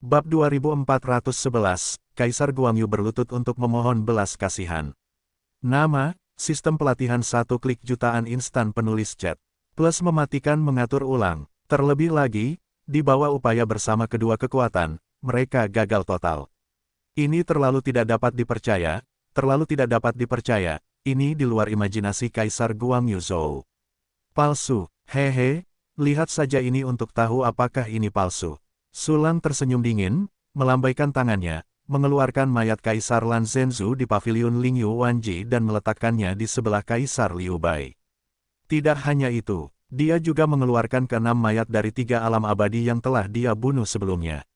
Bab 2411, Kaisar Guangyu berlutut untuk memohon belas kasihan. Nama, sistem pelatihan satu klik jutaan instan penulis chat. Plus mematikan mengatur ulang. Terlebih lagi, di bawah upaya bersama kedua kekuatan, mereka gagal total. Ini terlalu tidak dapat dipercaya, ini di luar imajinasi Kaisar Guangyu Zhou. Palsu, hehe, lihat saja ini untuk tahu apakah ini palsu. Sulang tersenyum dingin, melambaikan tangannya, mengeluarkan mayat Kaisar Lan Zhenzu di pavilion Lingyu Wanji dan meletakkannya di sebelah Kaisar Liu Bai. Tidak hanya itu, dia juga mengeluarkan keenam mayat dari 3 alam abadi yang telah dia bunuh sebelumnya.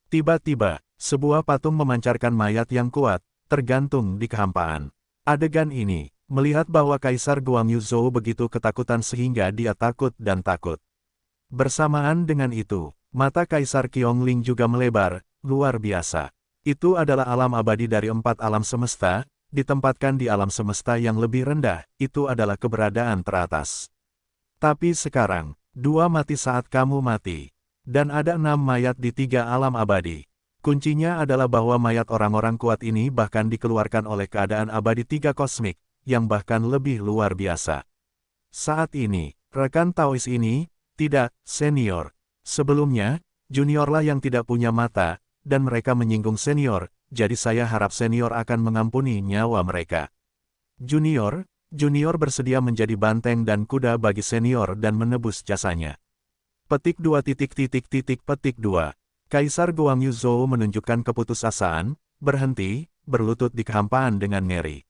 Tiba-tiba, sebuah patung memancarkan mayat yang kuat, tergantung di kehampaan. Adegan ini, melihat bahwa Kaisar Guangyu Zhou begitu ketakutan sehingga dia takut dan takut. Bersamaan dengan itu, mata Kaisar Qiongling juga melebar, luar biasa. Itu adalah alam abadi dari 4 alam semesta, ditempatkan di alam semesta yang lebih rendah, itu adalah keberadaan teratas. Tapi sekarang, 2 mati saat kamu mati. Dan ada 6 mayat di 3 alam abadi. Kuncinya adalah bahwa mayat orang-orang kuat ini bahkan dikeluarkan oleh keadaan abadi 3 kosmik, yang bahkan lebih luar biasa. Saat ini, rekan Taois ini, tidak, senior. Sebelumnya, juniorlah yang tidak punya mata, dan mereka menyinggung senior, jadi saya harap senior akan mengampuni nyawa mereka. Junior bersedia menjadi banteng dan kuda bagi senior dan menebus jasanya. Petik 2 petik 2. Kaisar Guangyu Zhou menunjukkan keputusasaan, berhenti, berlutut di kehampaan dengan ngeri.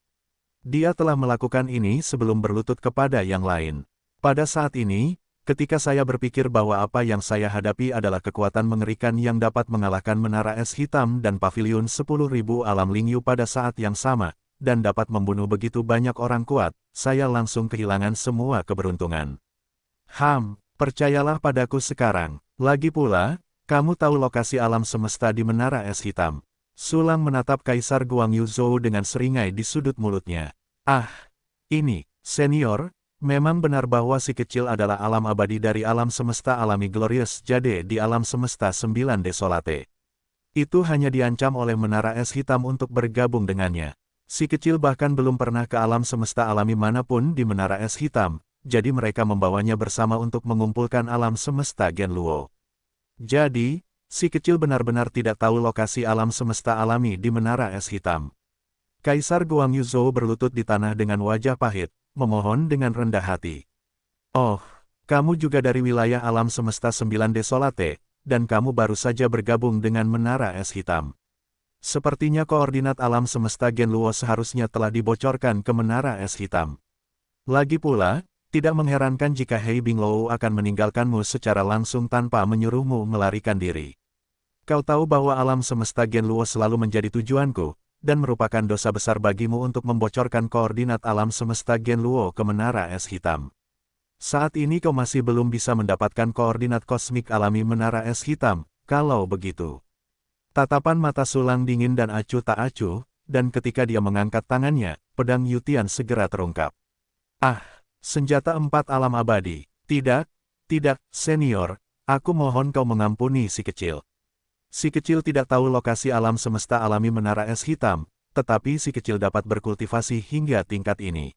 Dia telah melakukan ini sebelum berlutut kepada yang lain. Pada saat ini, ketika saya berpikir bahwa apa yang saya hadapi adalah kekuatan mengerikan yang dapat mengalahkan menara es hitam dan pavilion 10.000 alam Lingyu pada saat yang sama, dan dapat membunuh begitu banyak orang kuat, saya langsung kehilangan semua keberuntungan. Percayalah padaku sekarang. Lagi pula, kamu tahu lokasi alam semesta di menara es hitam. Sulang menatap Kaisar Guangyu Zhou dengan seringai di sudut mulutnya. Ini, senior, memang benar bahwa si kecil adalah alam abadi dari alam semesta alami Glorious Jade di alam semesta 9 Desolate. Itu hanya diancam oleh menara es hitam untuk bergabung dengannya. Si kecil bahkan belum pernah ke alam semesta alami manapun di menara es hitam, jadi mereka membawanya bersama untuk mengumpulkan alam semesta Genluo. Jadi, si kecil benar-benar tidak tahu lokasi alam semesta alami di menara es hitam. Kaisar Guangyu Zhou berlutut di tanah dengan wajah pahit, memohon dengan rendah hati. Oh, kamu juga dari wilayah alam semesta 9 Desolate, dan kamu baru saja bergabung dengan menara es hitam. Sepertinya koordinat alam semesta Genluo seharusnya telah dibocorkan ke menara es hitam. Lagi pula, tidak mengherankan jika Hei Binglou akan meninggalkanmu secara langsung tanpa menyuruhmu melarikan diri. Kau tahu bahwa alam semesta Genluo selalu menjadi tujuanku, dan merupakan dosa besar bagimu untuk membocorkan koordinat alam semesta Genluo ke menara es hitam. Saat ini kau masih belum bisa mendapatkan koordinat kosmik alami menara es hitam, kalau begitu. Tatapan mata Sulang dingin dan acuh tak acuh, dan ketika dia mengangkat tangannya, pedang Yutian segera terungkap. Senjata 4 alam abadi. Tidak, senior, aku mohon kau mengampuni si kecil. Si kecil tidak tahu lokasi alam semesta alami menara es hitam, tetapi si kecil dapat berkultivasi hingga tingkat ini.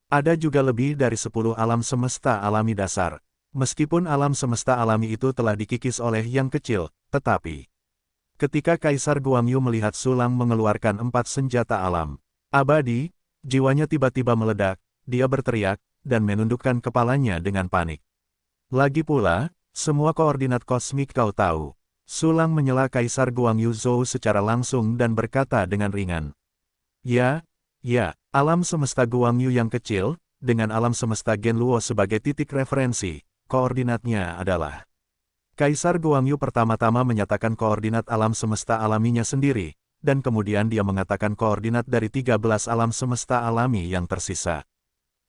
Ada juga lebih dari 10 alam semesta alami dasar. Meskipun alam semesta alami itu telah dikikis oleh yang kecil, tetapi ketika Kaisar Guangyu melihat Sulang mengeluarkan 4 senjata alam abadi, jiwanya tiba-tiba meledak, dia berteriak, dan menundukkan kepalanya dengan panik. Lagi pula, semua koordinat kosmik kau tahu. Sulang menyela Kaisar Guangyu Zhou secara langsung dan berkata dengan ringan. Ya, alam semesta Guangyu yang kecil, dengan alam semesta Genluo sebagai titik referensi, koordinatnya adalah. Kaisar Guangyu pertama-tama menyatakan koordinat alam semesta alaminya sendiri, dan kemudian dia mengatakan koordinat dari 13 alam semesta alami yang tersisa.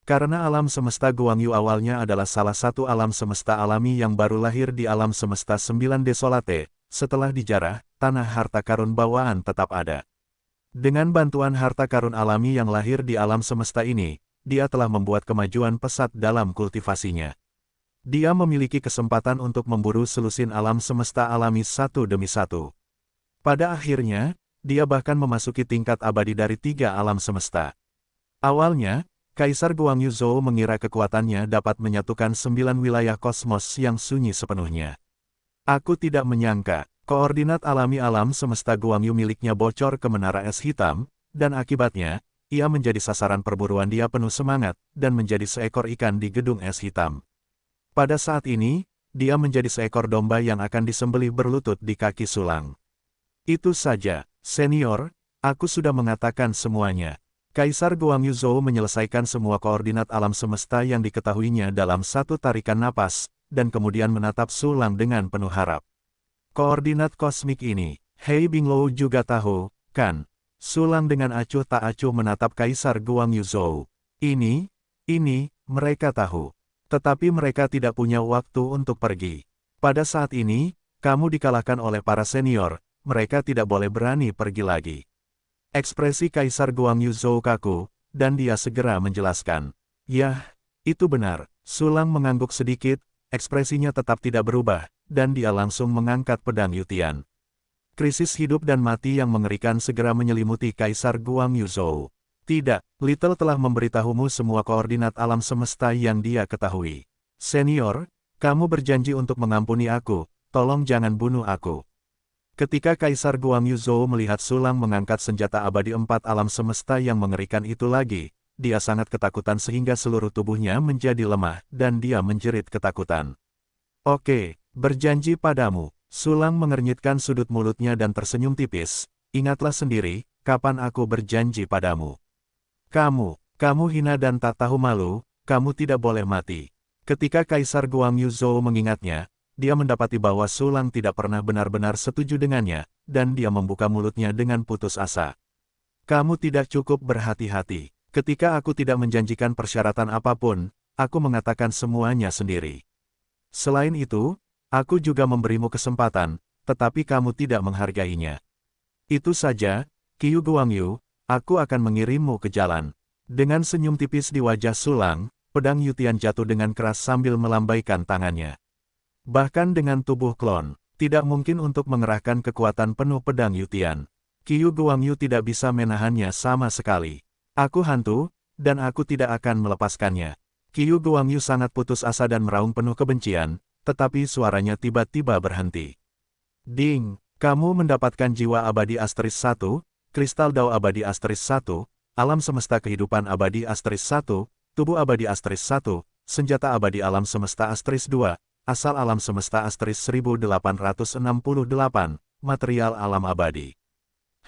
Karena alam semesta Guangyu awalnya adalah salah satu alam semesta alami yang baru lahir di alam semesta 9 Desolate, setelah dijarah, tanah harta karun bawaan tetap ada. Dengan bantuan harta karun alami yang lahir di alam semesta ini, dia telah membuat kemajuan pesat dalam kultivasinya. Dia memiliki kesempatan untuk memburu selusin alam semesta alami satu demi satu. Pada akhirnya, dia bahkan memasuki tingkat abadi dari 3 alam semesta. Awalnya, Kaisar Guangyu Zhou mengira kekuatannya dapat menyatukan 9 wilayah kosmos yang sunyi sepenuhnya. Aku tidak menyangka, koordinat alami alam semesta Guangyu miliknya bocor ke menara es hitam, dan akibatnya, ia menjadi sasaran perburuan. Dia penuh semangat, dan menjadi seekor ikan di gedung es hitam. Pada saat ini, dia menjadi seekor domba yang akan disembelih berlutut di kaki Sulang. Itu saja, senior, aku sudah mengatakan semuanya. Kaisar Guangyu Zhou menyelesaikan semua koordinat alam semesta yang diketahuinya dalam satu tarikan napas, dan kemudian menatap Sulang dengan penuh harap. Koordinat kosmik ini, Hei Binglou juga tahu, kan? Sulang dengan acuh tak acuh menatap Kaisar Guangyu Zhou. Ini, mereka tahu. Tetapi mereka tidak punya waktu untuk pergi. Pada saat ini, kamu dikalahkan oleh para senior, mereka tidak boleh berani pergi lagi. Ekspresi Kaisar Guangyu Zhou kaku, dan dia segera menjelaskan. Yah, itu benar. Sulang mengangguk sedikit, ekspresinya tetap tidak berubah, dan dia langsung mengangkat pedang Yutian. Krisis hidup dan mati yang mengerikan segera menyelimuti Kaisar Guangyu Zhou. Tidak, Little telah memberitahumu semua koordinat alam semesta yang dia ketahui. Senior, kamu berjanji untuk mengampuni aku, tolong jangan bunuh aku. Ketika Kaisar Guangyu Zhou melihat Sulang mengangkat senjata abadi 4 alam semesta yang mengerikan itu lagi, dia sangat ketakutan sehingga seluruh tubuhnya menjadi lemah, dan dia menjerit ketakutan. Oke, berjanji padamu. Sulang mengernyitkan sudut mulutnya dan tersenyum tipis. Ingatlah sendiri, kapan aku berjanji padamu. Kamu hina dan tak tahu malu, kamu tidak boleh mati. Ketika Kaisar Guangyu Zhou mengingatnya, dia mendapati bahwa Sulang tidak pernah benar-benar setuju dengannya, dan dia membuka mulutnya dengan putus asa. Kamu tidak cukup berhati-hati. Ketika aku tidak menjanjikan persyaratan apapun, aku mengatakan semuanya sendiri. Selain itu, aku juga memberimu kesempatan, tetapi kamu tidak menghargainya. Itu saja, Qiu Guangyu, aku akan mengirimmu ke jalan. Dengan senyum tipis di wajah Sulang, pedang Yutian jatuh dengan keras sambil melambaikan tangannya. Bahkan dengan tubuh klon, tidak mungkin untuk mengerahkan kekuatan penuh pedang Yutian. Qiu Guangyu tidak bisa menahannya sama sekali. Aku hantu, dan aku tidak akan melepaskannya. Qiu Guangyu sangat putus asa dan meraung penuh kebencian, tetapi suaranya tiba-tiba berhenti. Ding, kamu mendapatkan jiwa abadi Asteris 1, kristal dao abadi Asteris 1, alam semesta kehidupan abadi Asteris 1, tubuh abadi Asteris 1, senjata abadi alam semesta Asteris 2, asal alam semesta Asteris 1868, material alam abadi.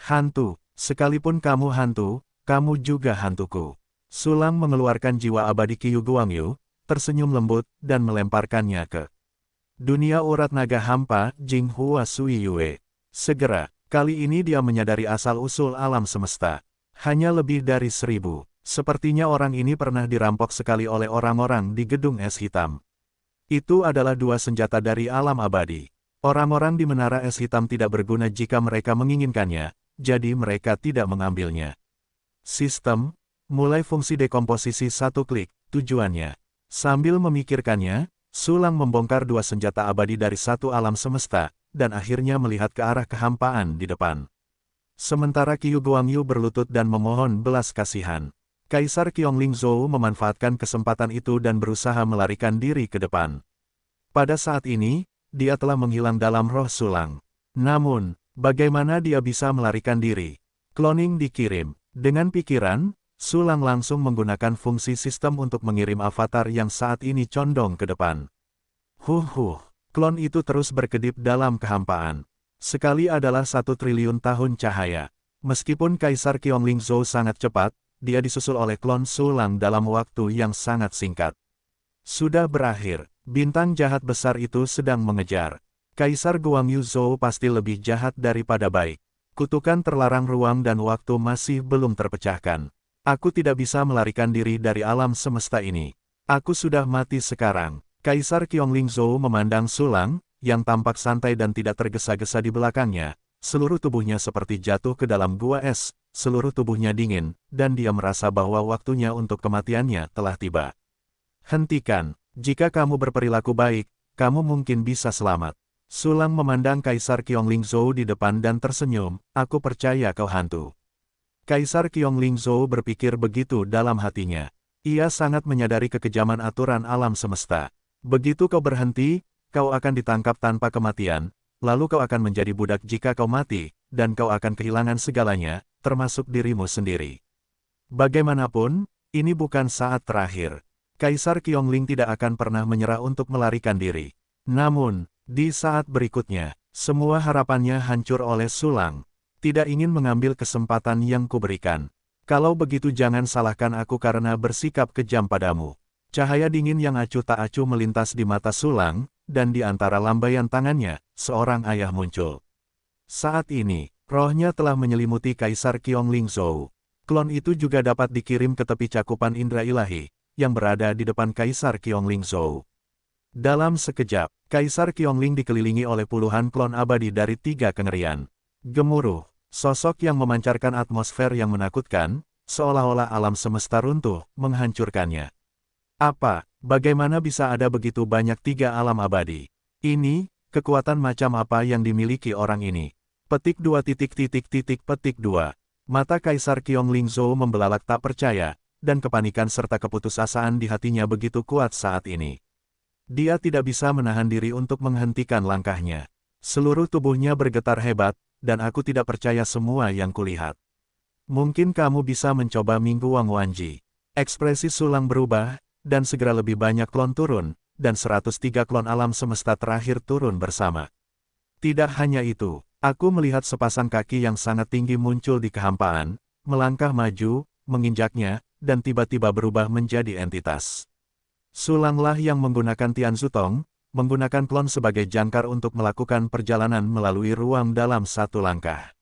Hantu, sekalipun kamu hantu, kamu juga hantuku. Sulang mengeluarkan jiwa abadi Qiu Guangyu, tersenyum lembut, dan melemparkannya ke dunia urat naga hampa, Jinghua Sui Yue. Segera, kali ini dia menyadari asal-usul alam semesta. Hanya lebih dari 1000. Sepertinya orang ini pernah dirampok sekali oleh orang-orang di gedung es hitam. Itu adalah 2 senjata dari alam abadi. Orang-orang di menara es hitam tidak berguna jika mereka menginginkannya, jadi mereka tidak mengambilnya. Sistem, mulai fungsi dekomposisi 1 klik, tujuannya. Sambil memikirkannya, Sulang membongkar 2 senjata abadi dari 1 alam semesta, dan akhirnya melihat ke arah kehampaan di depan. Sementara Qiu Guangyu berlutut dan memohon belas kasihan. Kaisar Qiongling Zhou memanfaatkan kesempatan itu dan berusaha melarikan diri ke depan. Pada saat ini, dia telah menghilang dalam roh Sulang. Namun, bagaimana dia bisa melarikan diri? Cloning dikirim. Dengan pikiran, Sulang langsung menggunakan fungsi sistem untuk mengirim avatar yang saat ini condong ke depan. Klon itu terus berkedip dalam kehampaan. Sekali adalah 1 triliun tahun cahaya. Meskipun Kaisar Qiongling Zhou sangat cepat, dia disusul oleh klon Sulang dalam waktu yang sangat singkat. Sudah berakhir, bintang jahat besar itu sedang mengejar. Kaisar Guangyu Zhou pasti lebih jahat daripada baik. Kutukan terlarang ruang dan waktu masih belum terpecahkan. Aku tidak bisa melarikan diri dari alam semesta ini. Aku sudah mati sekarang. Kaisar Qiongling Zhou memandang Sulang, yang tampak santai dan tidak tergesa-gesa di belakangnya. Seluruh tubuhnya seperti jatuh ke dalam gua es, seluruh tubuhnya dingin, dan dia merasa bahwa waktunya untuk kematiannya telah tiba. Hentikan, Jika kamu berperilaku baik, kamu mungkin bisa selamat. Sulang memandang Kaisar Qianglingzhou di depan dan tersenyum, aku percaya kau hantu. Kaisar Qianglingzhou berpikir begitu dalam hatinya. Ia sangat menyadari kekejaman aturan alam semesta. Begitu kau berhenti, kau akan ditangkap tanpa kematian, lalu kau akan menjadi budak jika kau mati, dan kau akan kehilangan segalanya, termasuk dirimu sendiri. Bagaimanapun, ini bukan saat terakhir. Kaisar Qiongling tidak akan pernah menyerah untuk melarikan diri. Namun, di saat berikutnya, semua harapannya hancur oleh Sulang. Tidak ingin mengambil kesempatan yang kuberikan. Kalau begitu jangan salahkan aku karena bersikap kejam padamu. Cahaya dingin yang acuh tak acuh melintas di mata Sulang, dan di antara lambaian tangannya, seorang ayah muncul. Saat ini, rohnya telah menyelimuti Kaisar Qianglingzhou. Klon itu juga dapat dikirim ke tepi cakupan indera ilahi, yang berada di depan Kaisar Qianglingzhou. Dalam sekejap, Kaisar Qiongling dikelilingi oleh puluhan klon abadi dari 3 kengerian. Gemuruh. Sosok yang memancarkan atmosfer yang menakutkan, seolah-olah alam semesta runtuh, menghancurkannya. Apa, bagaimana bisa ada begitu banyak 3 alam abadi? Ini, kekuatan macam apa yang dimiliki orang ini? Petik 2 petik 2. Mata Kaisar Qianglingzhou membelalak tak percaya, dan kepanikan serta keputusasaan di hatinya begitu kuat saat ini. Dia tidak bisa menahan diri untuk menghentikan langkahnya. Seluruh tubuhnya bergetar hebat, dan aku tidak percaya semua yang kulihat. Mungkin kamu bisa mencoba Minggu Wang Wanji. Ekspresi Sulang berubah, dan segera lebih banyak klon turun, dan 103 klon alam semesta terakhir turun bersama. Tidak hanya itu, aku melihat sepasang kaki yang sangat tinggi muncul di kehampaan, melangkah maju, menginjaknya, dan tiba-tiba berubah menjadi entitas. Sulanglah yang menggunakan Tian Zutong, menggunakan klon sebagai jangkar untuk melakukan perjalanan melalui ruang dalam satu langkah.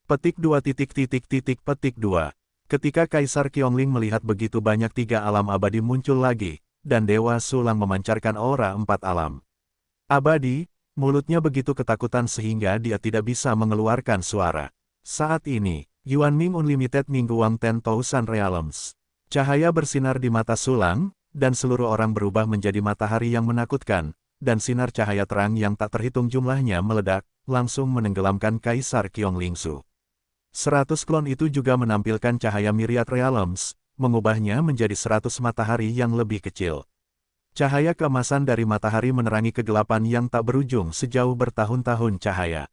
Petik 2 petik 2. Ketika Kaisar Qiongling melihat begitu banyak 3 alam abadi muncul lagi, dan Dewa Sulang memancarkan aura 4 alam abadi, mulutnya begitu ketakutan sehingga dia tidak bisa mengeluarkan suara. Saat ini, Yuanming Unlimited Minggu Wang 10,000 Realms. Cahaya bersinar di mata Sulang, dan seluruh orang berubah menjadi matahari yang menakutkan, dan sinar cahaya terang yang tak terhitung jumlahnya meledak, langsung menenggelamkan Kaisar Qianglingzhou. 100 klon itu juga menampilkan cahaya myriad realms, mengubahnya menjadi 100 matahari yang lebih kecil. Cahaya keemasan dari matahari menerangi kegelapan yang tak berujung sejauh bertahun-tahun cahaya.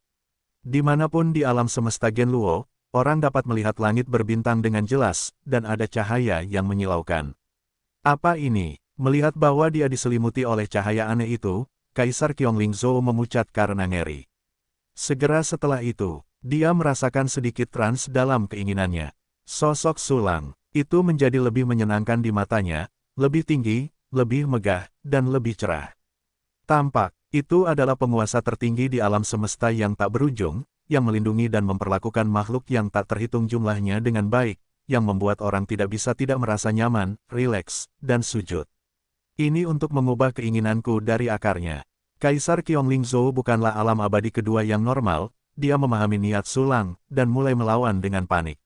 Dimanapun di alam semesta Genluo, orang dapat melihat langit berbintang dengan jelas, dan ada cahaya yang menyilaukan. Apa ini? Melihat bahwa dia diselimuti oleh cahaya aneh itu, Kaisar Qianglingzhou memucat karena ngeri. Segera setelah itu, dia merasakan sedikit trans dalam keinginannya. Sosok Sulang itu menjadi lebih menyenangkan di matanya, lebih tinggi, lebih megah, dan lebih cerah. Tampak, itu adalah penguasa tertinggi di alam semesta yang tak berujung, yang melindungi dan memperlakukan makhluk yang tak terhitung jumlahnya dengan baik, yang membuat orang tidak bisa tidak merasa nyaman, rileks, dan sujud. Ini untuk mengubah keinginanku dari akarnya. Kaisar Qianglingzhou bukanlah alam abadi kedua yang normal, dia memahami niat Sulang, dan mulai melawan dengan panik.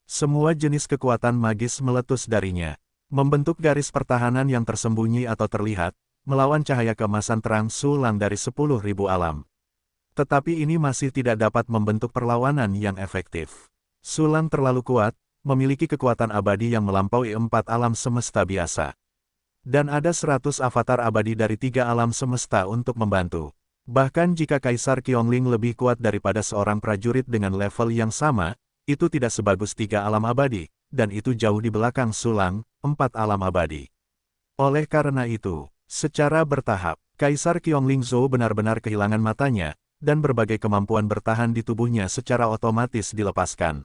Semua jenis kekuatan magis meletus darinya, membentuk garis pertahanan yang tersembunyi atau terlihat, melawan cahaya keemasan terang Sulang dari 10.000 alam. Tetapi ini masih tidak dapat membentuk perlawanan yang efektif. Sulang terlalu kuat, memiliki kekuatan abadi yang melampaui 4 alam semesta biasa. Dan ada 100 avatar abadi dari 3 alam semesta untuk membantu. Bahkan jika Kaisar Qiongling lebih kuat daripada seorang prajurit dengan level yang sama, itu tidak sebagus 3 alam abadi, dan itu jauh di belakang Sulang, 4 alam abadi. Oleh karena itu, secara bertahap, Kaisar Qianglingzhou benar-benar kehilangan matanya, dan berbagai kemampuan bertahan di tubuhnya secara otomatis dilepaskan.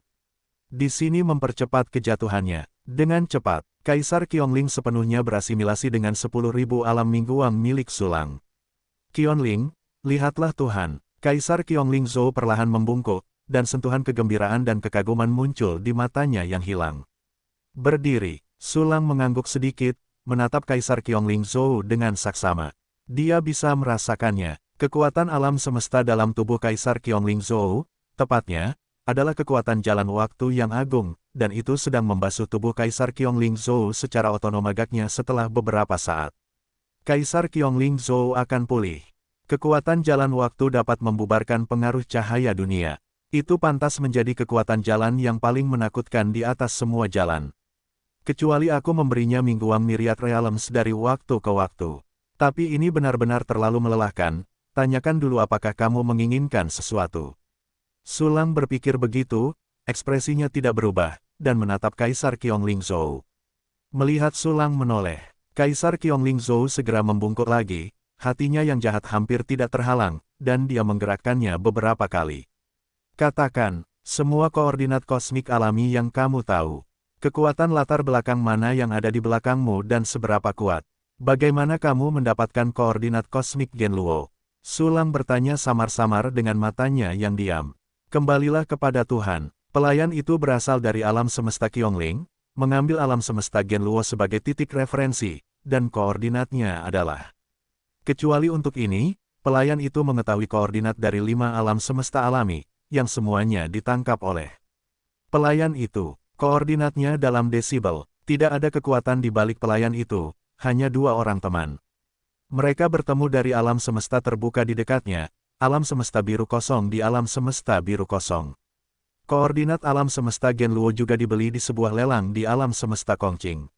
Di sini mempercepat kejatuhannya. Dengan cepat, Kaisar Qiongling sepenuhnya berasimilasi dengan 10.000 alam mingguang milik Sulang. Qiongling, lihatlah Tuhan. Kaisar Qianglingzhou perlahan membungkuk, dan sentuhan kegembiraan dan kekaguman muncul di matanya yang hilang. Berdiri, Sulang mengangguk sedikit, menatap Kaisar Qianglingzhou dengan saksama. Dia bisa merasakannya. Kekuatan alam semesta dalam tubuh Kaisar Qianglingzhou, tepatnya, adalah kekuatan jalan waktu yang agung, dan itu sedang membasuh tubuh Kaisar Qianglingzhou secara otonom agaknya setelah beberapa saat. Kaisar Qiongling Zhou akan pulih. Kekuatan jalan waktu dapat membubarkan pengaruh cahaya dunia. Itu pantas menjadi kekuatan jalan yang paling menakutkan di atas semua jalan. Kecuali aku memberinya mingguan Myriad Realms dari waktu ke waktu. Tapi ini benar-benar terlalu melelahkan, tanyakan dulu apakah kamu menginginkan sesuatu. Sulang berpikir begitu, ekspresinya tidak berubah, dan menatap Kaisar Qiongling Zhou. Melihat Sulang menoleh, Kaisar Qiongling Zhou segera membungkuk lagi, hatinya yang jahat hampir tidak terhalang, dan dia menggerakkannya beberapa kali. Katakan, semua koordinat kosmik alami yang kamu tahu. Kekuatan latar belakang mana yang ada di belakangmu dan seberapa kuat. Bagaimana kamu mendapatkan koordinat kosmik Genluo? Sulang bertanya samar-samar dengan matanya yang diam. Kembalilah kepada Tuhan. Pelayan itu berasal dari alam semesta Qiongling, mengambil alam semesta Genluo sebagai titik referensi, dan koordinatnya adalah. Kecuali untuk ini, pelayan itu mengetahui koordinat dari 5 alam semesta alami, yang semuanya ditangkap oleh. Pelayan itu, koordinatnya dalam desibel, tidak ada kekuatan di balik pelayan itu, hanya 2 orang teman. Mereka bertemu dari alam semesta terbuka di dekatnya, alam semesta biru kosong di alam semesta biru kosong. Koordinat alam semesta Genluo juga dibeli di sebuah lelang di alam semesta Kongqing.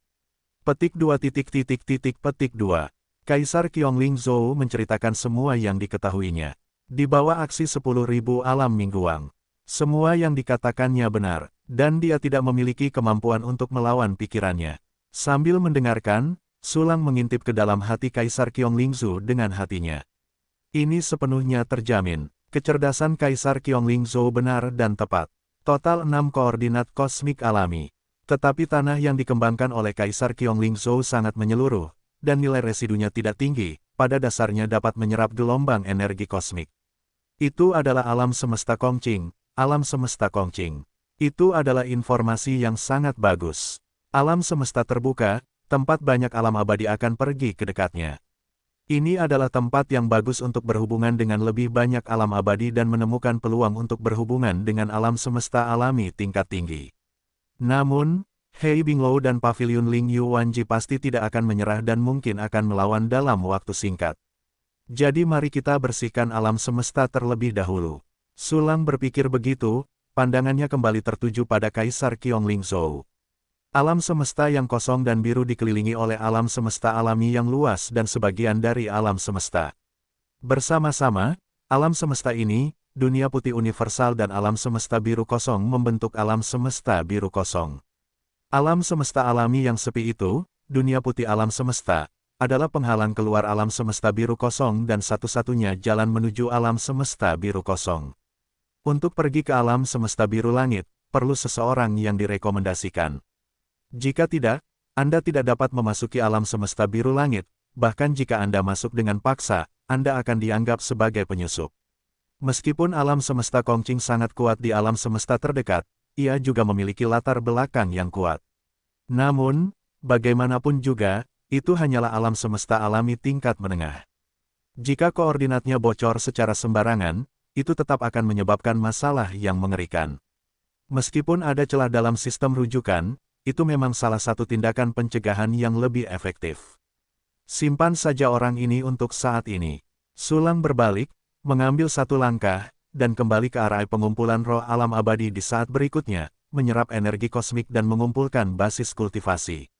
Petik 2 petik 2. Kaisar Qiongling Zhou menceritakan semua yang diketahuinya. Di bawah aksi 10.000 alam mingguang. Semua yang dikatakannya benar, dan dia tidak memiliki kemampuan untuk melawan pikirannya. Sambil mendengarkan, Sulang mengintip ke dalam hati Kaisar Qiongling Zhou dengan hatinya. Ini sepenuhnya terjamin. Kecerdasan Kaisar Qiongling Zhou benar dan tepat. Total 6 koordinat kosmik alami. Tetapi tanah yang dikembangkan oleh Kaisar Qiongling Zhou sangat menyeluruh, dan nilai residunya tidak tinggi, pada dasarnya dapat menyerap gelombang energi kosmik. Itu adalah alam semesta Kongqing, alam semesta Kongqing. Itu adalah informasi yang sangat bagus. Alam semesta terbuka, tempat banyak alam abadi akan pergi ke dekatnya. Ini adalah tempat yang bagus untuk berhubungan dengan lebih banyak alam abadi dan menemukan peluang untuk berhubungan dengan alam semesta alami tingkat tinggi. Namun, Hei Binglou dan Pavilion Ling Yuanji pasti tidak akan menyerah dan mungkin akan melawan dalam waktu singkat. Jadi mari kita bersihkan alam semesta terlebih dahulu. Sulang berpikir begitu, pandangannya kembali tertuju pada Kaisar Qiongling Zhou. Alam semesta yang kosong dan biru dikelilingi oleh alam semesta alami yang luas dan sebagian dari alam semesta. Bersama-sama, alam semesta ini, dunia putih universal dan alam semesta biru kosong membentuk alam semesta biru kosong. Alam semesta alami yang sepi itu, dunia putih alam semesta, adalah penghalang keluar alam semesta biru kosong dan satu-satunya jalan menuju alam semesta biru kosong. Untuk pergi ke alam semesta biru langit, perlu seseorang yang direkomendasikan. Jika tidak, Anda tidak dapat memasuki alam semesta biru langit, bahkan jika Anda masuk dengan paksa, Anda akan dianggap sebagai penyusup. Meskipun alam semesta Kongqing sangat kuat di alam semesta terdekat, ia juga memiliki latar belakang yang kuat. Namun, bagaimanapun juga, itu hanyalah alam semesta alami tingkat menengah. Jika koordinatnya bocor secara sembarangan, itu tetap akan menyebabkan masalah yang mengerikan. Meskipun ada celah dalam sistem rujukan, itu memang salah satu tindakan pencegahan yang lebih efektif. Simpan saja orang ini untuk saat ini. Sulang berbalik, mengambil satu langkah, dan kembali ke arah pengumpulan roh alam abadi di saat berikutnya, menyerap energi kosmik dan mengumpulkan basis kultivasi.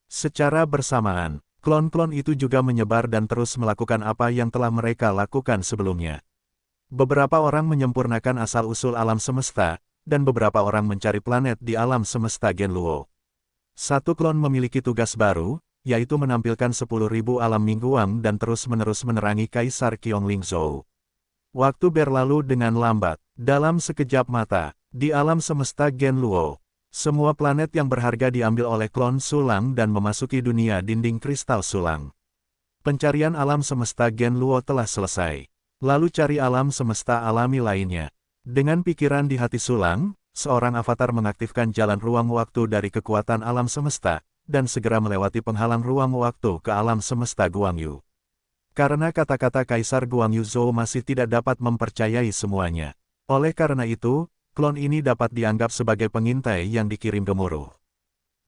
Secara bersamaan, klon-klon itu juga menyebar dan terus melakukan apa yang telah mereka lakukan sebelumnya. Beberapa orang menyempurnakan asal-usul alam semesta, dan beberapa orang mencari planet di alam semesta Genluo. Satu klon memiliki tugas baru, yaitu menampilkan 10.000 alam mingguang dan terus-menerus menerangi Kaisar Qiongling Zhou. Waktu berlalu dengan lambat, dalam sekejap mata, di alam semesta Genluo. Semua planet yang berharga diambil oleh klon Sulang dan memasuki dunia dinding kristal Sulang. Pencarian alam semesta Genluo telah selesai. Lalu cari alam semesta alami lainnya. Dengan pikiran di hati Sulang, seorang avatar mengaktifkan jalan ruang waktu dari kekuatan alam semesta, dan segera melewati penghalang ruang waktu ke alam semesta Guangyu. Karena kata-kata Kaisar Guangyu Zhou masih tidak dapat mempercayai semuanya. Oleh karena itu, klon ini dapat dianggap sebagai pengintai yang dikirim gemuruh.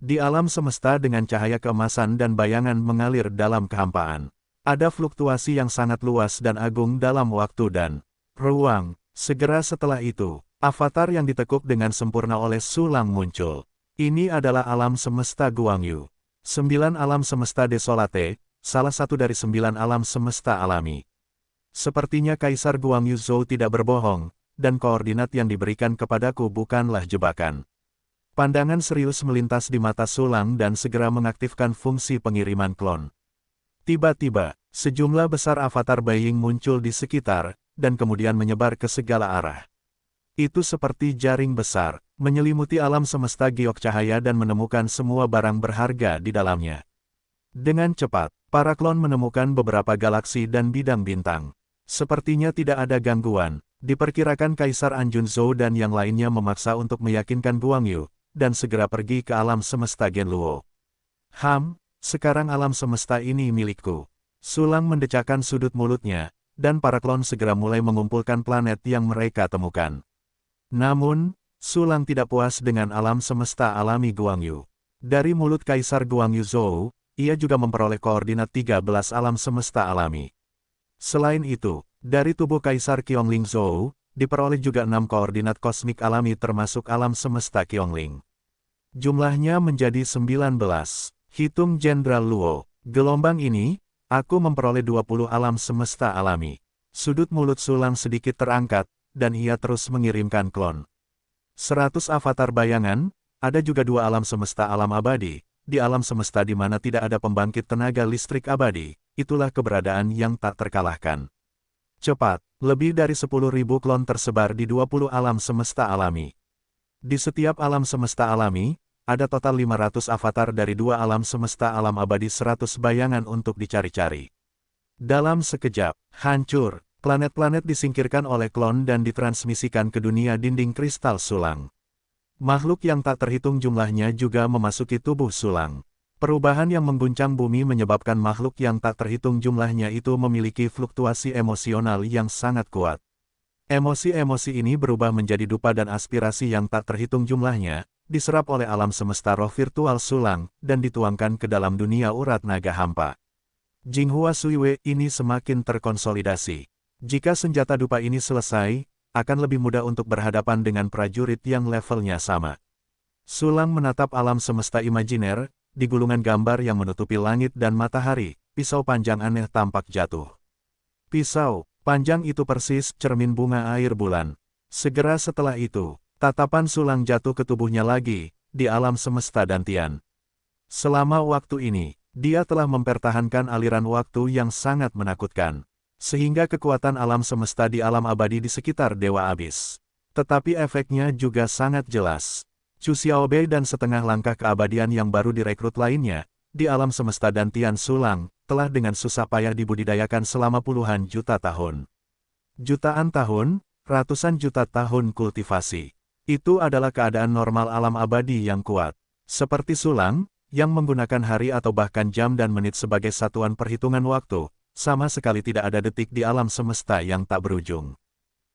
Di alam semesta dengan cahaya keemasan dan bayangan mengalir dalam kehampaan. Ada fluktuasi yang sangat luas dan agung dalam waktu dan ruang. Segera setelah itu, avatar yang ditekuk dengan sempurna oleh Sulang muncul. Ini adalah alam semesta Guangyu. 9 alam semesta desolate, salah satu dari 9 alam semesta alami. Sepertinya Kaisar Guangyu Zhou tidak berbohong, dan koordinat yang diberikan kepadaku bukanlah jebakan. Pandangan serius melintas di mata Sulang dan segera mengaktifkan fungsi pengiriman klon. Tiba-tiba, sejumlah besar avatar Beiying muncul di sekitar, dan kemudian menyebar ke segala arah. Itu seperti jaring besar, menyelimuti alam semesta giok cahaya dan menemukan semua barang berharga di dalamnya. Dengan cepat, para klon menemukan beberapa galaksi dan bidang bintang. Sepertinya tidak ada gangguan, diperkirakan Kaisar Anjun Zhou dan yang lainnya memaksa untuk meyakinkan Guangyu, dan segera pergi ke alam semesta Genluo. Sekarang alam semesta ini milikku. Sulang mendecakkan sudut mulutnya, dan para klon segera mulai mengumpulkan planet yang mereka temukan. Namun, Sulang tidak puas dengan alam semesta alami Guangyu. Dari mulut Kaisar Guangyu Zhou, ia juga memperoleh koordinat 13 alam semesta alami. Selain itu, dari tubuh Kaisar Qiongling Zhou, diperoleh juga 6 koordinat kosmik alami termasuk alam semesta Qiongling. Jumlahnya menjadi 19. Hitung Jenderal Luo. Gelombang ini, aku memperoleh 20 alam semesta alami. Sudut mulut Sulang sedikit terangkat, dan ia terus mengirimkan klon. 100 avatar bayangan, ada juga 2 alam semesta alam abadi. Di alam semesta di mana tidak ada pembangkit tenaga listrik abadi, itulah keberadaan yang tak terkalahkan. Cepat, lebih dari 10.000 klon tersebar di 20 alam semesta alami. Di setiap alam semesta alami, ada total 500 avatar dari 2 alam semesta alam abadi 100 bayangan untuk dicari-cari. Dalam sekejap, hancur, planet-planet disingkirkan oleh klon dan ditransmisikan ke dunia dinding kristal Sulang. Makhluk yang tak terhitung jumlahnya juga memasuki tubuh Sulang. Perubahan yang mengguncang bumi menyebabkan makhluk yang tak terhitung jumlahnya itu memiliki fluktuasi emosional yang sangat kuat. Emosi-emosi ini berubah menjadi dupa dan aspirasi yang tak terhitung jumlahnya, diserap oleh alam semesta roh virtual Sulang, dan dituangkan ke dalam dunia urat naga hampa. Jinghua Suiwei ini semakin terkonsolidasi. Jika senjata dupa ini selesai, akan lebih mudah untuk berhadapan dengan prajurit yang levelnya sama. Sulang menatap alam semesta imajiner, di gulungan gambar yang menutupi langit dan matahari, pisau panjang aneh tampak jatuh. Pisau panjang itu persis cermin bunga air bulan. Segera setelah itu, tatapan Sulang jatuh ke tubuhnya lagi, di alam semesta Dantian. Selama waktu ini, dia telah mempertahankan aliran waktu yang sangat menakutkan. Sehingga kekuatan alam semesta di alam abadi di sekitar Dewa Abis. Tetapi efeknya juga sangat jelas. Chu Xiaobei dan setengah langkah keabadian yang baru direkrut lainnya, di alam semesta Dantian Sulang, telah dengan susah payah dibudidayakan selama puluhan juta tahun. Jutaan tahun, ratusan juta tahun kultivasi. Itu adalah keadaan normal alam abadi yang kuat. Seperti Sulang, yang menggunakan hari atau bahkan jam dan menit sebagai satuan perhitungan waktu, sama sekali tidak ada detik di alam semesta yang tak berujung.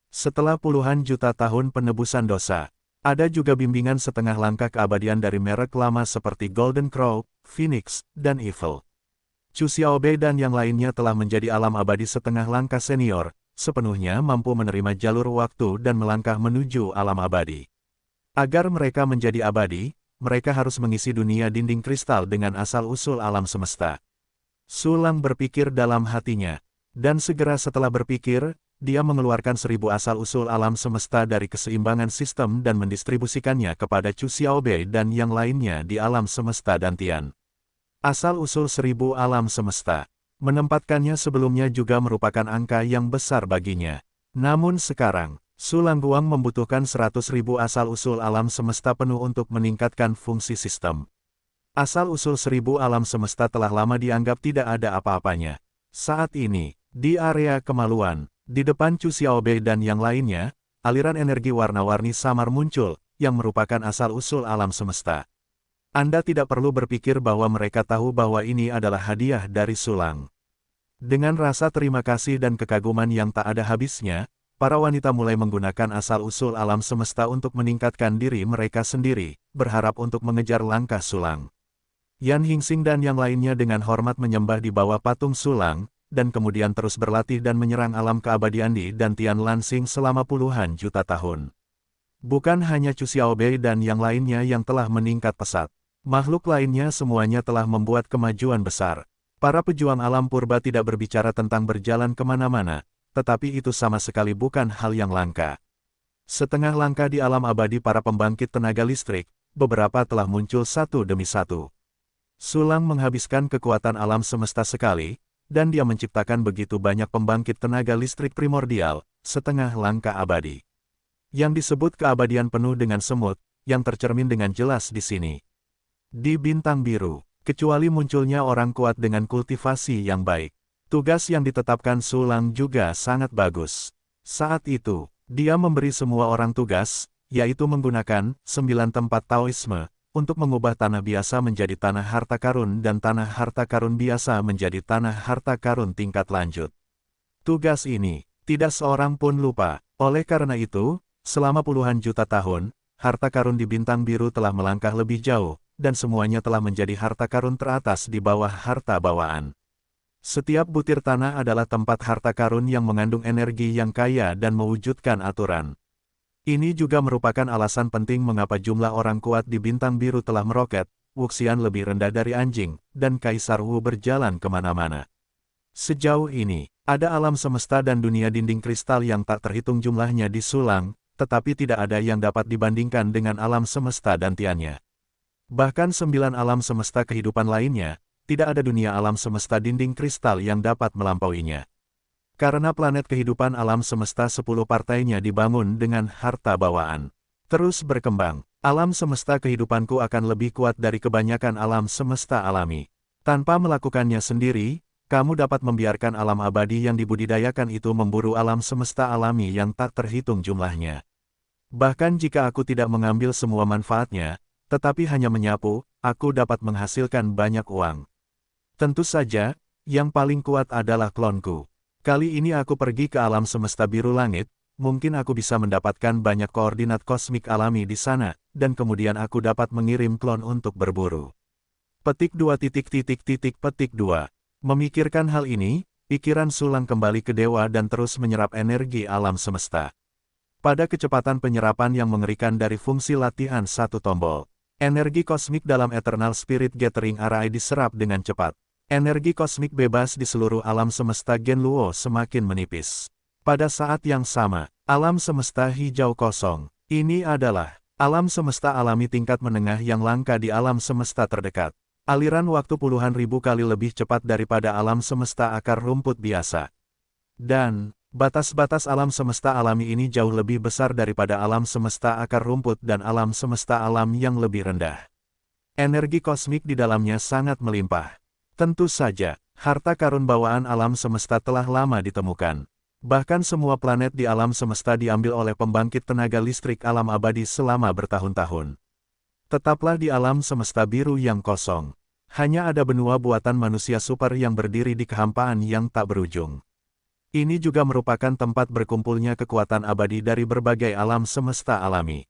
Setelah puluhan juta tahun penebusan dosa, ada juga bimbingan setengah langkah keabadian dari merek lama seperti Golden Crow, Phoenix, dan Evil. Chu Xiaobei dan yang lainnya telah menjadi alam abadi setengah langkah senior, sepenuhnya mampu menerima jalur waktu dan melangkah menuju alam abadi. Agar mereka menjadi abadi, mereka harus mengisi dunia dinding kristal dengan asal-usul alam semesta. Sulang berpikir dalam hatinya, dan segera setelah berpikir, dia mengeluarkan 1000 asal-usul alam semesta dari keseimbangan sistem dan mendistribusikannya kepada Chu Xiaobei dan yang lainnya di alam semesta Dantian. Asal-usul 1000 alam semesta. Menempatkannya sebelumnya juga merupakan angka yang besar baginya. Namun sekarang, Sulang Guang membutuhkan 100.000 asal-usul alam semesta penuh untuk meningkatkan fungsi sistem. Asal-usul 1000 alam semesta telah lama dianggap tidak ada apa-apanya. Saat ini, di area kemaluan, di depan Chu Xiaobei dan yang lainnya, aliran energi warna-warni samar muncul, yang merupakan asal-usul alam semesta. Anda tidak perlu berpikir bahwa mereka tahu bahwa ini adalah hadiah dari Sulang. Dengan rasa terima kasih dan kekaguman yang tak ada habisnya, para wanita mulai menggunakan asal-usul alam semesta untuk meningkatkan diri mereka sendiri, berharap untuk mengejar langkah Sulang. Yan Hingxing dan yang lainnya dengan hormat menyembah di bawah patung Sulang, dan kemudian terus berlatih dan menyerang alam keabadian Di dan Tian Lansing selama puluhan juta tahun. Bukan hanya Chu Xiaobei dan yang lainnya yang telah meningkat pesat. Makhluk lainnya semuanya telah membuat kemajuan besar. Para pejuang alam purba tidak berbicara tentang berjalan kemana-mana, tetapi itu sama sekali bukan hal yang langka. Setengah langka di alam abadi para pembangkit tenaga listrik, beberapa telah muncul satu demi satu. Sulang menghabiskan kekuatan alam semesta sekali, dan dia menciptakan begitu banyak pembangkit tenaga listrik primordial, setengah langka abadi. Yang disebut keabadian penuh dengan semut, yang tercermin dengan jelas di sini. Di bintang biru, kecuali munculnya orang kuat dengan kultivasi yang baik. Tugas yang ditetapkan Sulang juga sangat bagus. Saat itu, dia memberi semua orang tugas, yaitu menggunakan 9 tempat Taoisme, untuk mengubah tanah biasa menjadi tanah harta karun dan tanah harta karun biasa menjadi tanah harta karun tingkat lanjut. Tugas ini, tidak seorang pun lupa. Oleh karena itu, selama puluhan juta tahun, harta karun di bintang biru telah melangkah lebih jauh, dan semuanya telah menjadi harta karun teratas di bawah harta bawaan. Setiap butir tanah adalah tempat harta karun yang mengandung energi yang kaya dan mewujudkan aturan. Ini juga merupakan alasan penting mengapa jumlah orang kuat di bintang biru telah meroket, Wuxian lebih rendah dari anjing, dan Kaisar Wu berjalan kemana-mana. Sejauh ini, ada alam semesta dan dunia dinding kristal yang tak terhitung jumlahnya di Sulang, tetapi tidak ada yang dapat dibandingkan dengan alam semesta dantiannya. Bahkan 9 alam semesta kehidupan lainnya, tidak ada dunia alam semesta dinding kristal yang dapat melampauinya. Karena planet kehidupan alam semesta 10 partainya dibangun dengan harta bawaan. Terus berkembang, alam semesta kehidupanku akan lebih kuat dari kebanyakan alam semesta alami. Tanpa melakukannya sendiri, kamu dapat membiarkan alam abadi yang dibudidayakan itu memburu alam semesta alami yang tak terhitung jumlahnya. Bahkan jika aku tidak mengambil semua manfaatnya, tetapi hanya menyapu, aku dapat menghasilkan banyak uang. Tentu saja, yang paling kuat adalah klonku. Kali ini aku pergi ke alam semesta biru langit, mungkin aku bisa mendapatkan banyak koordinat kosmik alami di sana, dan kemudian aku dapat mengirim klon untuk berburu. Petik 2. Memikirkan hal ini, pikiran Sulang kembali ke dewa dan terus menyerap energi alam semesta. Pada kecepatan penyerapan yang mengerikan dari fungsi latihan satu tombol, energi kosmik dalam Eternal Spirit Gathering Array diserap dengan cepat. Energi kosmik bebas di seluruh alam semesta Genluo semakin menipis. Pada saat yang sama, alam semesta hijau kosong. Ini adalah alam semesta alami tingkat menengah yang langka di alam semesta terdekat. Aliran waktu puluhan ribu kali lebih cepat daripada alam semesta akar rumput biasa. Dan, batas-batas alam semesta alami ini jauh lebih besar daripada alam semesta akar rumput dan alam semesta alam yang lebih rendah. Energi kosmik di dalamnya sangat melimpah. Tentu saja, harta karun bawaan alam semesta telah lama ditemukan. Bahkan semua planet di alam semesta diambil oleh pembangkit tenaga listrik alam abadi selama bertahun-tahun. Tetaplah di alam semesta biru yang kosong. Hanya ada benua buatan manusia super yang berdiri di kehampaan yang tak berujung. Ini juga merupakan tempat berkumpulnya kekuatan abadi dari berbagai alam semesta alami.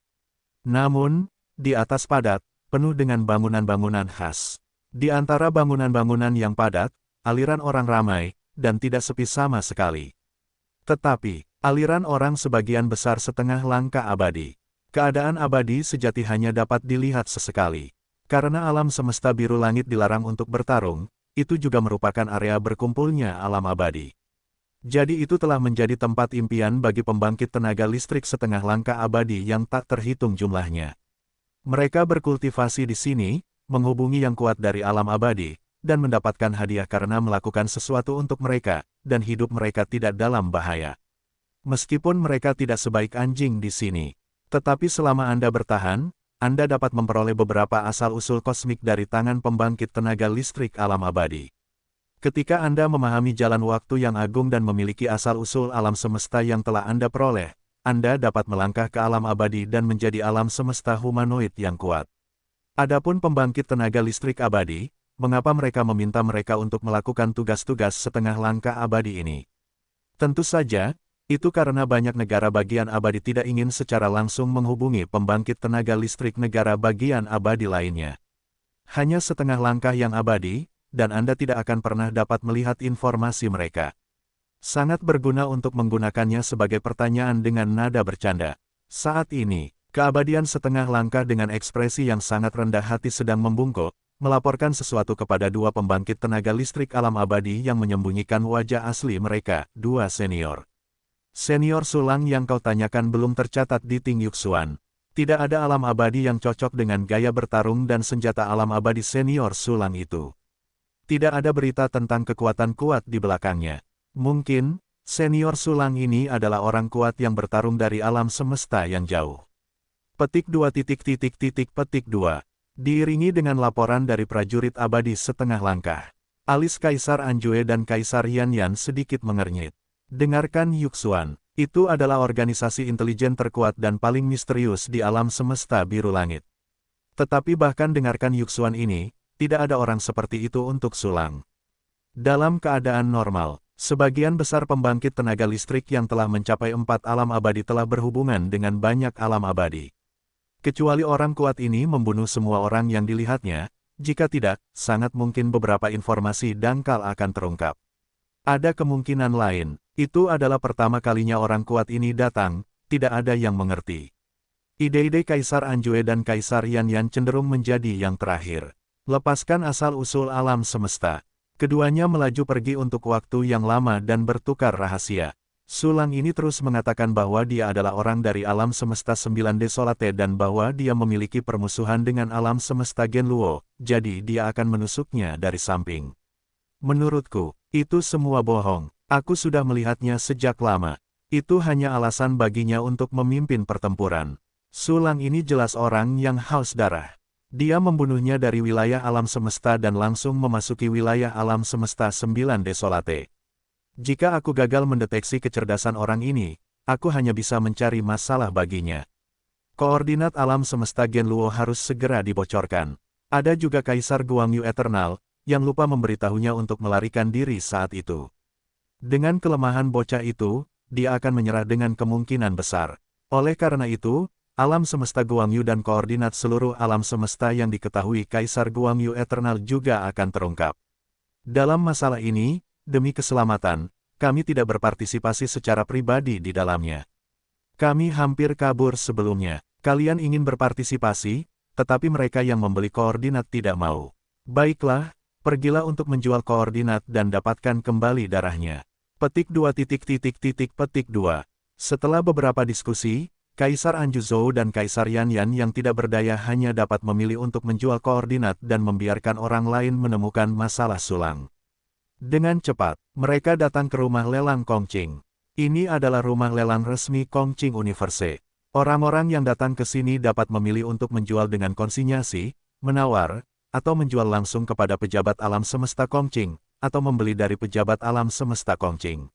Namun, di atas padat, penuh dengan bangunan-bangunan khas. Di antara bangunan-bangunan yang padat, aliran orang ramai, dan tidak sepi sama sekali. Tetapi, aliran orang sebagian besar setengah langka abadi. Keadaan abadi sejati hanya dapat dilihat sesekali. Karena alam semesta biru langit dilarang untuk bertarung, itu juga merupakan area berkumpulnya alam abadi. Jadi itu telah menjadi tempat impian bagi pembangkit tenaga listrik setengah langka abadi yang tak terhitung jumlahnya. Mereka berkultivasi di sini, menghubungi yang kuat dari alam abadi, dan mendapatkan hadiah karena melakukan sesuatu untuk mereka, dan hidup mereka tidak dalam bahaya. Meskipun mereka tidak sebaik anjing di sini, tetapi selama Anda bertahan, Anda dapat memperoleh beberapa asal-usul kosmik dari tangan pembangkit tenaga listrik alam abadi. Ketika Anda memahami jalan waktu yang agung dan memiliki asal-usul alam semesta yang telah Anda peroleh, Anda dapat melangkah ke alam abadi dan menjadi alam semesta humanoid yang kuat. Adapun pembangkit tenaga listrik abadi, mengapa mereka meminta mereka untuk melakukan tugas-tugas setengah langka abadi ini? Tentu saja, itu karena banyak negara bagian abadi tidak ingin secara langsung menghubungi pembangkit tenaga listrik negara bagian abadi lainnya. Hanya setengah langkah yang abadi, dan Anda tidak akan pernah dapat melihat informasi mereka. Sangat berguna untuk menggunakannya sebagai pertanyaan dengan nada bercanda. Saat ini, keabadian setengah langkah dengan ekspresi yang sangat rendah hati sedang membungkuk, melaporkan sesuatu kepada dua pembangkit tenaga listrik alam abadi yang menyembunyikan wajah asli mereka, dua senior. Senior Sulang yang kau tanyakan belum tercatat di Ting Yuxuan. Tidak ada alam abadi yang cocok dengan gaya bertarung dan senjata alam abadi senior Sulang itu. Tidak ada berita tentang kekuatan kuat di belakangnya. Mungkin, senior Sulang ini adalah orang kuat yang bertarung dari alam semesta yang jauh. Petik 2 petik 2. Diiringi dengan laporan dari prajurit abadi setengah langkah. Alis Kaisar Anjue dan Kaisar Yanyan sedikit mengernyit. Dengarkan Yuxuan, itu adalah organisasi intelijen terkuat dan paling misterius di alam semesta biru langit. Tetapi bahkan dengarkan Yuxuan ini, tidak ada orang seperti itu untuk Sulang. Dalam keadaan normal, sebagian besar pembangkit tenaga listrik yang telah mencapai 4 alam abadi telah berhubungan dengan banyak alam abadi. Kecuali orang kuat ini membunuh semua orang yang dilihatnya, jika tidak, sangat mungkin beberapa informasi dangkal akan terungkap. Ada kemungkinan lain, itu adalah pertama kalinya orang kuat ini datang, tidak ada yang mengerti. Ide-ide Kaisar Anjue dan Kaisar Yanyan cenderung menjadi yang terakhir. Lepaskan asal-usul alam semesta. Keduanya melaju pergi untuk waktu yang lama dan bertukar rahasia. Sulang ini terus mengatakan bahwa dia adalah orang dari alam semesta 9 Desolate dan bahwa dia memiliki permusuhan dengan alam semesta Genluo, jadi dia akan menusuknya dari samping. Menurutku, itu semua bohong. Aku sudah melihatnya sejak lama. Itu hanya alasan baginya untuk memimpin pertempuran. Sulang ini jelas orang yang haus darah. Dia membunuhnya dari wilayah alam semesta dan langsung memasuki wilayah alam semesta 9 Desolate. Jika aku gagal mendeteksi kecerdasan orang ini, aku hanya bisa mencari masalah baginya. Koordinat alam semesta Genluo harus segera dibocorkan. Ada juga Kaisar Guangyu Eternal, yang lupa memberitahunya untuk melarikan diri saat itu. Dengan kelemahan bocah itu, dia akan menyerah dengan kemungkinan besar. Oleh karena itu, alam semesta Guangyu dan koordinat seluruh alam semesta yang diketahui Kaisar Guangyu Eternal juga akan terungkap. Dalam masalah ini, demi keselamatan, kami tidak berpartisipasi secara pribadi di dalamnya. Kami hampir kabur sebelumnya. Kalian ingin berpartisipasi, tetapi mereka yang membeli koordinat tidak mau. Baiklah, pergilah untuk menjual koordinat dan dapatkan kembali darahnya. Petik 2 petik 2. Setelah beberapa diskusi, Kaisar Anjuzhou dan Kaisar Yanyan yang tidak berdaya hanya dapat memilih untuk menjual koordinat dan membiarkan orang lain menemukan masalah Sulang. Dengan cepat, mereka datang ke rumah lelang Kongqing. Ini adalah rumah lelang resmi Kongqing Universe. Orang-orang yang datang ke sini dapat memilih untuk menjual dengan konsinyasi, menawar, atau menjual langsung kepada pejabat alam semesta Kongqing, atau membeli dari pejabat alam semesta Kongqing.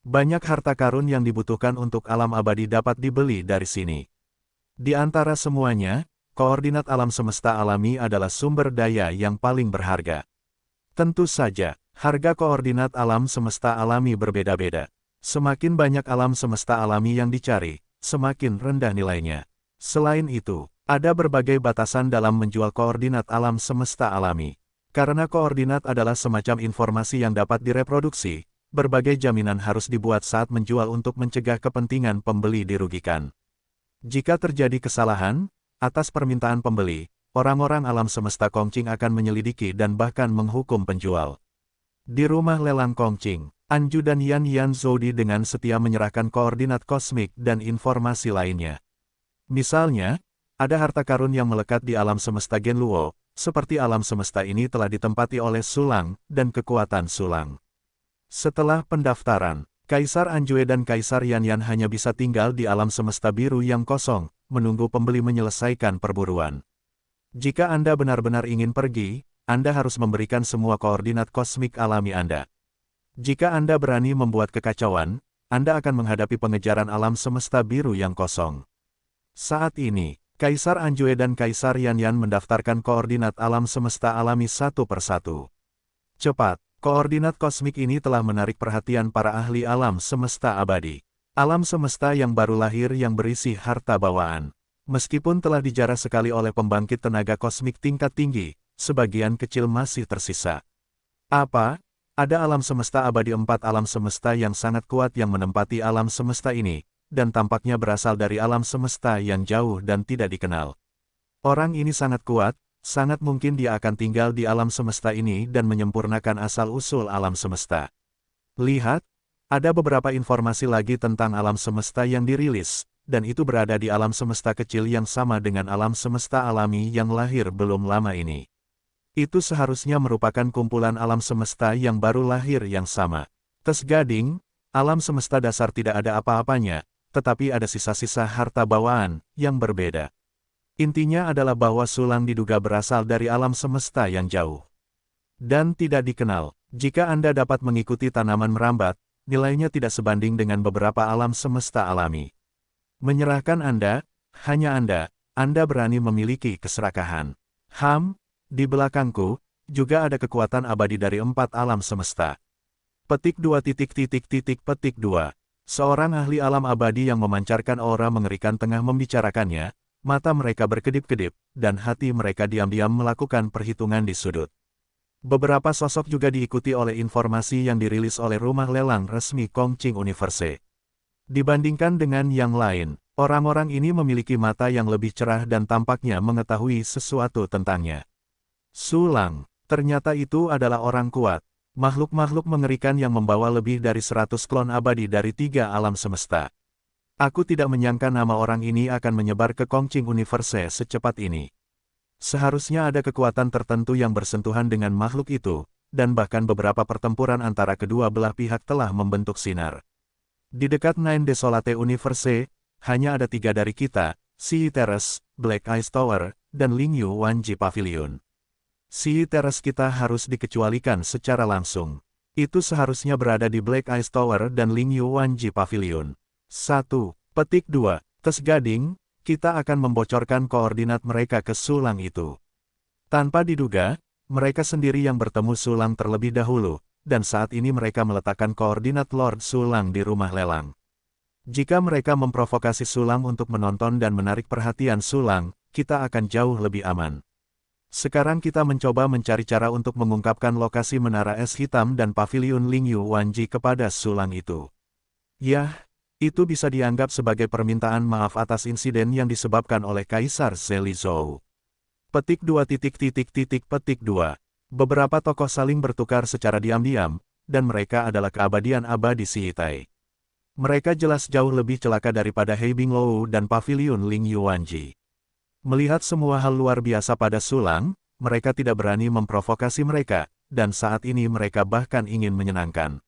Banyak harta karun yang dibutuhkan untuk alam abadi dapat dibeli dari sini. Di antara semuanya, koordinat alam semesta alami adalah sumber daya yang paling berharga. Tentu saja, harga koordinat alam semesta alami berbeda-beda. Semakin banyak alam semesta alami yang dicari, semakin rendah nilainya. Selain itu, ada berbagai batasan dalam menjual koordinat alam semesta alami. Karena koordinat adalah semacam informasi yang dapat direproduksi, berbagai jaminan harus dibuat saat menjual untuk mencegah kepentingan pembeli dirugikan. Jika terjadi kesalahan, atas permintaan pembeli, orang-orang alam semesta Kongqing akan menyelidiki dan bahkan menghukum penjual. Di rumah lelang Kongqing, Anju dan Yan Zodi dengan setia menyerahkan koordinat kosmik dan informasi lainnya. Misalnya, ada harta karun yang melekat di alam semesta Genluo, seperti alam semesta ini telah ditempati oleh Sulang dan kekuatan Sulang. Setelah pendaftaran, Kaisar Anjue dan Kaisar Yanyan hanya bisa tinggal di alam semesta biru yang kosong, menunggu pembeli menyelesaikan perburuan. Jika Anda benar-benar ingin pergi, Anda harus memberikan semua koordinat kosmik alami Anda. Jika Anda berani membuat kekacauan, Anda akan menghadapi pengejaran alam semesta biru yang kosong. Saat ini, Kaisar Anjue dan Kaisar Yanyan mendaftarkan koordinat alam semesta alami satu persatu. Cepat, koordinat kosmik ini telah menarik perhatian para ahli alam semesta abadi. Alam semesta yang baru lahir yang berisi harta bawaan. Meskipun telah dijarah sekali oleh pembangkit tenaga kosmik tingkat tinggi, sebagian kecil masih tersisa. Apa? Ada alam semesta abadi, 4 alam semesta yang sangat kuat yang menempati alam semesta ini, dan tampaknya berasal dari alam semesta yang jauh dan tidak dikenal. Orang ini sangat kuat, sangat mungkin dia akan tinggal di alam semesta ini dan menyempurnakan asal-usul alam semesta. Lihat, ada beberapa informasi lagi tentang alam semesta yang dirilis, dan itu berada di alam semesta kecil yang sama dengan alam semesta alami yang lahir belum lama ini. Itu seharusnya merupakan kumpulan alam semesta yang baru lahir yang sama. Tes Gading, alam semesta dasar tidak ada apa-apanya, tetapi ada sisa-sisa harta bawaan yang berbeda. Intinya adalah bahwa Sulang diduga berasal dari alam semesta yang jauh dan tidak dikenal. Jika Anda dapat mengikuti tanaman merambat, nilainya tidak sebanding dengan beberapa alam semesta alami. Menyerahkan hanya Anda berani memiliki keserakahan. Di belakangku, juga ada kekuatan abadi dari 4 alam semesta. Petik 2. Petik 2. Seorang ahli alam abadi yang memancarkan aura mengerikan tengah membicarakannya, mata mereka berkedip-kedip, dan hati mereka diam-diam melakukan perhitungan di sudut. Beberapa sosok juga diikuti oleh informasi yang dirilis oleh rumah lelang resmi Kongqing Universe. Dibandingkan dengan yang lain, orang-orang ini memiliki mata yang lebih cerah dan tampaknya mengetahui sesuatu tentangnya. Sulang, ternyata itu adalah orang kuat, makhluk-makhluk mengerikan yang membawa lebih dari 100 klon abadi dari 3 alam semesta. Aku tidak menyangka nama orang ini akan menyebar ke Kongqing Universe secepat ini. Seharusnya ada kekuatan tertentu yang bersentuhan dengan makhluk itu, dan bahkan beberapa pertempuran antara kedua belah pihak telah membentuk sinar. Di dekat Nine Desolate Universe, hanya ada 3 dari kita, Sea Terrace, Black Ice Tower, dan Lingyu Wanji Pavilion. Sea Terrace kita harus dikecualikan secara langsung. Itu seharusnya berada di Black Ice Tower dan Lingyu Wanji Pavilion. 1. Petik 2. Tes Gading, kita akan membocorkan koordinat mereka ke Sulang itu. Tanpa diduga, mereka sendiri yang bertemu Sulang terlebih dahulu, dan saat ini mereka meletakkan koordinat Lord Sulang di rumah lelang. Jika mereka memprovokasi Sulang untuk menonton dan menarik perhatian Sulang, kita akan jauh lebih aman. Sekarang kita mencoba mencari cara untuk mengungkapkan lokasi menara es hitam dan pavilion Lingyu Wanji kepada Sulang itu. Yah, itu bisa dianggap sebagai permintaan maaf atas insiden yang disebabkan oleh Kaisar Zelizhou. Petik 2. Petik 2. Beberapa tokoh saling bertukar secara diam-diam, dan mereka adalah keabadian abadi Sihitai. Mereka jelas jauh lebih celaka daripada He Binglou dan pavilion Lingyu Wanji. Melihat semua hal luar biasa pada Sulang, mereka tidak berani memprovokasi mereka, dan saat ini mereka bahkan ingin menyenangkan.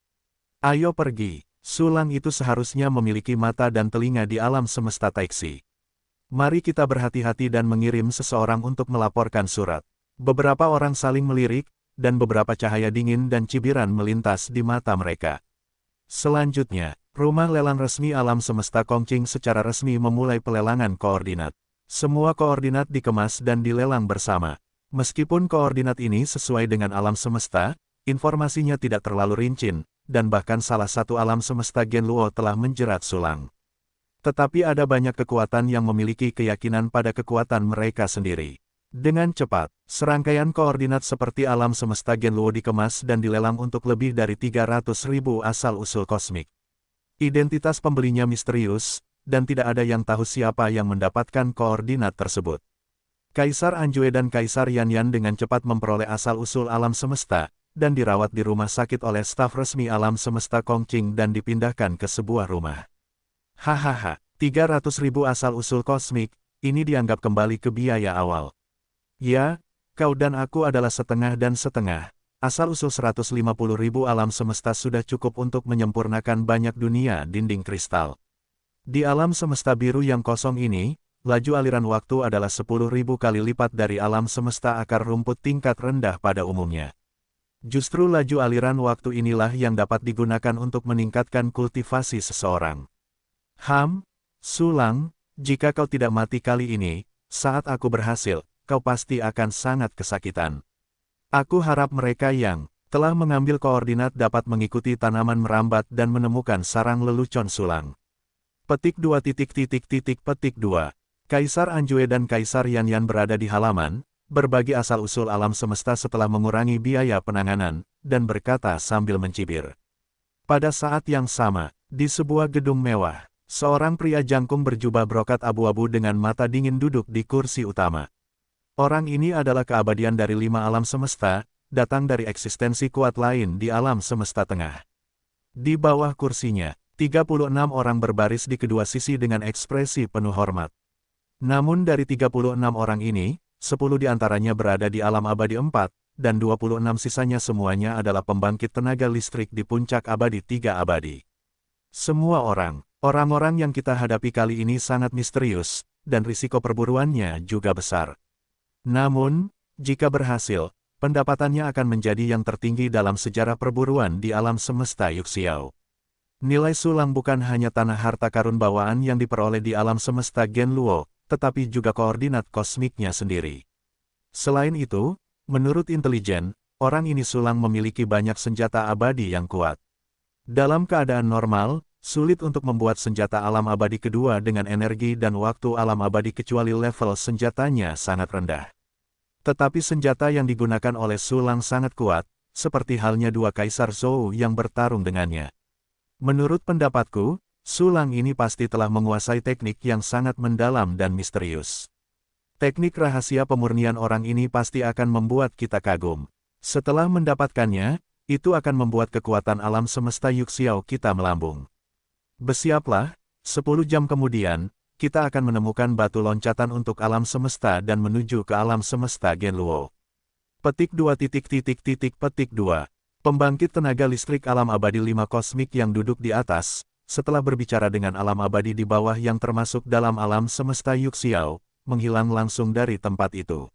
Ayo pergi, Sulang itu seharusnya memiliki mata dan telinga di alam semesta Taixi. Mari kita berhati-hati dan mengirim seseorang untuk melaporkan surat. Beberapa orang saling melirik, dan beberapa cahaya dingin dan cibiran melintas di mata mereka. Selanjutnya, rumah lelang resmi alam semesta Kongqing secara resmi memulai pelelangan koordinat. Semua koordinat dikemas dan dilelang bersama. Meskipun koordinat ini sesuai dengan alam semesta, informasinya tidak terlalu rinci, dan bahkan salah satu alam semesta Genluo telah menjerat Sulang. Tetapi ada banyak kekuatan yang memiliki keyakinan pada kekuatan mereka sendiri. Dengan cepat, serangkaian koordinat seperti alam semesta Genluo dikemas dan dilelang untuk lebih dari 300.000 asal-usul kosmik. Identitas pembelinya misterius, dan tidak ada yang tahu siapa yang mendapatkan koordinat tersebut. Kaisar Anjue dan Kaisar Yanyan dengan cepat memperoleh asal-usul alam semesta, dan dirawat di rumah sakit oleh staf resmi alam semesta Kongqing dan dipindahkan ke sebuah rumah. Hahaha, 300.000 asal-usul kosmik, ini dianggap kembali ke biaya awal. Ya, kau dan aku adalah setengah dan setengah. Asal-usul 150.000 alam semesta sudah cukup untuk menyempurnakan banyak dunia dinding kristal. Di alam semesta biru yang kosong ini, laju aliran waktu adalah 10.000 kali lipat dari alam semesta akar rumput tingkat rendah pada umumnya. Justru laju aliran waktu inilah yang dapat digunakan untuk meningkatkan kultivasi seseorang. Sulang, jika kau tidak mati kali ini, saat aku berhasil, kau pasti akan sangat kesakitan. Aku harap mereka yang telah mengambil koordinat dapat mengikuti tanaman merambat dan menemukan sarang lelucon Sulang. Petik 2. Petik 2. Kaisar Anjue dan Kaisar Yanyan berada di halaman, berbagi asal-usul alam semesta setelah mengurangi biaya penanganan, dan berkata sambil mencibir. Pada saat yang sama, di sebuah gedung mewah, seorang pria jangkung berjubah brokat abu-abu dengan mata dingin duduk di kursi utama. Orang ini adalah keabadian dari 5 alam semesta, datang dari eksistensi kuat lain di alam semesta tengah. Di bawah kursinya, 36 orang berbaris di kedua sisi dengan ekspresi penuh hormat. Namun dari 36 orang ini, 10 diantaranya berada di alam abadi 4, dan 26 sisanya semuanya adalah pembangkit tenaga listrik di puncak abadi 3 abadi. Semua orang-orang yang kita hadapi kali ini sangat misterius, dan risiko perburuannya juga besar. Namun, jika berhasil, pendapatannya akan menjadi yang tertinggi dalam sejarah perburuan di alam semesta Yuxiao. Nilai sulang bukan hanya tanah harta karun bawaan yang diperoleh di alam semesta Genluo, tetapi juga koordinat kosmiknya sendiri. Selain itu, menurut intelijen, orang ini sulang memiliki banyak senjata abadi yang kuat. Dalam keadaan normal, sulit untuk membuat senjata alam abadi kedua dengan energi dan waktu alam abadi kecuali level senjatanya sangat rendah. Tetapi senjata yang digunakan oleh sulang sangat kuat, seperti halnya 2 Kaisar Zhou yang bertarung dengannya. Menurut pendapatku, sulang ini pasti telah menguasai teknik yang sangat mendalam dan misterius. Teknik rahasia pemurnian orang ini pasti akan membuat kita kagum. Setelah mendapatkannya, itu akan membuat kekuatan alam semesta Yuxiao kita melambung. Bersiaplah, 10 jam kemudian, kita akan menemukan batu loncatan untuk alam semesta dan menuju ke alam semesta Genluo. Petik 2. Pembangkit tenaga listrik alam abadi 5 kosmik yang duduk di atas, setelah berbicara dengan alam abadi di bawah yang termasuk dalam alam semesta Yuxiao, menghilang langsung dari tempat itu.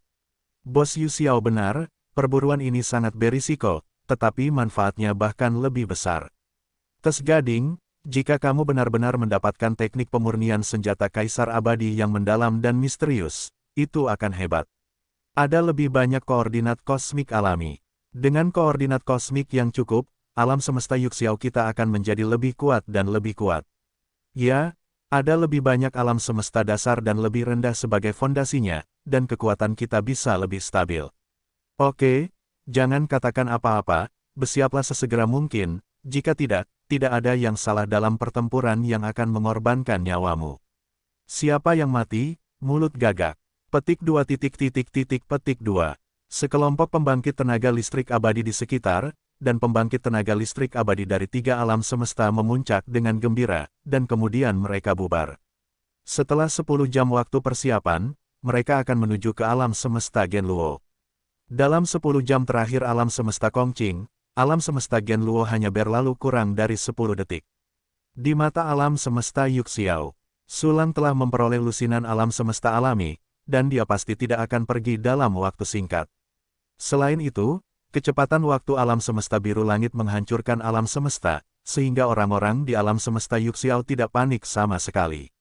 Bos Yuxiao benar, perburuan ini sangat berisiko, tetapi manfaatnya bahkan lebih besar. Tes Gading, jika kamu benar-benar mendapatkan teknik pemurnian senjata Kaisar Abadi yang mendalam dan misterius, itu akan hebat. Ada lebih banyak koordinat kosmik alami. Dengan koordinat kosmik yang cukup, alam semesta Yuxiao kita akan menjadi lebih kuat dan lebih kuat. Ya, ada lebih banyak alam semesta dasar dan lebih rendah sebagai fondasinya, dan kekuatan kita bisa lebih stabil. Oke, jangan katakan apa-apa, bersiaplah sesegera mungkin, jika tidak ada yang salah dalam pertempuran yang akan mengorbankan nyawamu. Siapa yang mati, mulut gagak. Petik 2. Sekelompok pembangkit tenaga listrik abadi di sekitar, dan pembangkit tenaga listrik abadi dari 3 alam semesta memuncak dengan gembira, dan kemudian mereka bubar. Setelah 10 jam waktu persiapan, mereka akan menuju ke alam semesta Genluo. Dalam 10 jam terakhir alam semesta Kongqing, alam semesta Genluo hanya berlalu kurang dari 10 detik. Di mata alam semesta Yuxiao, sulang telah memperoleh lusinan alam semesta alami, dan dia pasti tidak akan pergi dalam waktu singkat. Selain itu, kecepatan waktu alam semesta biru langit menghancurkan alam semesta, sehingga orang-orang di alam semesta Yuxiao tidak panik sama sekali.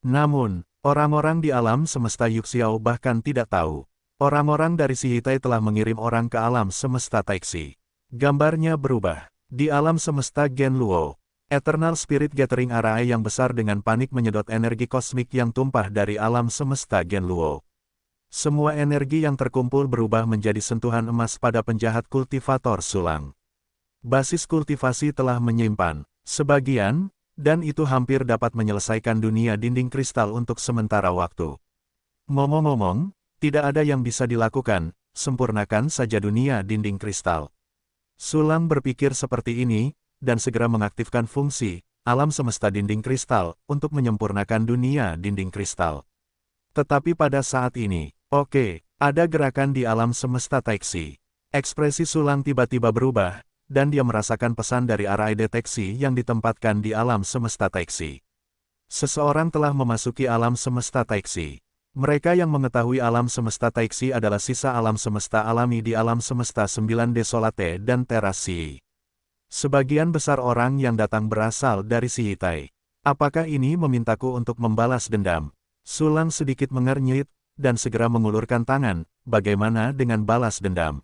Namun, orang-orang di alam semesta Yuxiao bahkan tidak tahu. Orang-orang dari Shihitai telah mengirim orang ke alam semesta Taixi. Gambarnya berubah. Di alam semesta Genluo, Eternal Spirit Gathering Array yang besar dengan panik menyedot energi kosmik yang tumpah dari alam semesta Genluo. Semua energi yang terkumpul berubah menjadi sentuhan emas pada penjahat kultivator sulang. Basis kultivasi telah menyimpan sebagian, dan itu hampir dapat menyelesaikan dunia dinding kristal untuk sementara waktu. Ngomong-ngomong, tidak ada yang bisa dilakukan, sempurnakan saja dunia dinding kristal. Sulang berpikir seperti ini, dan segera mengaktifkan fungsi alam semesta dinding kristal untuk menyempurnakan dunia dinding kristal. Tetapi pada saat ini, ada gerakan di alam semesta Taixi. Ekspresi sulang tiba-tiba berubah, dan dia merasakan pesan dari array deteksi yang ditempatkan di alam semesta Taixi. Seseorang telah memasuki alam semesta Taixi. Mereka yang mengetahui alam semesta Taixi adalah sisa alam semesta alami di alam semesta 9 Desolate dan Terasi. Sebagian besar orang yang datang berasal dari Shihitai. Apakah ini memintaku untuk membalas dendam? Sulang sedikit mengernyit, dan segera mengulurkan tangan, bagaimana dengan balas dendam?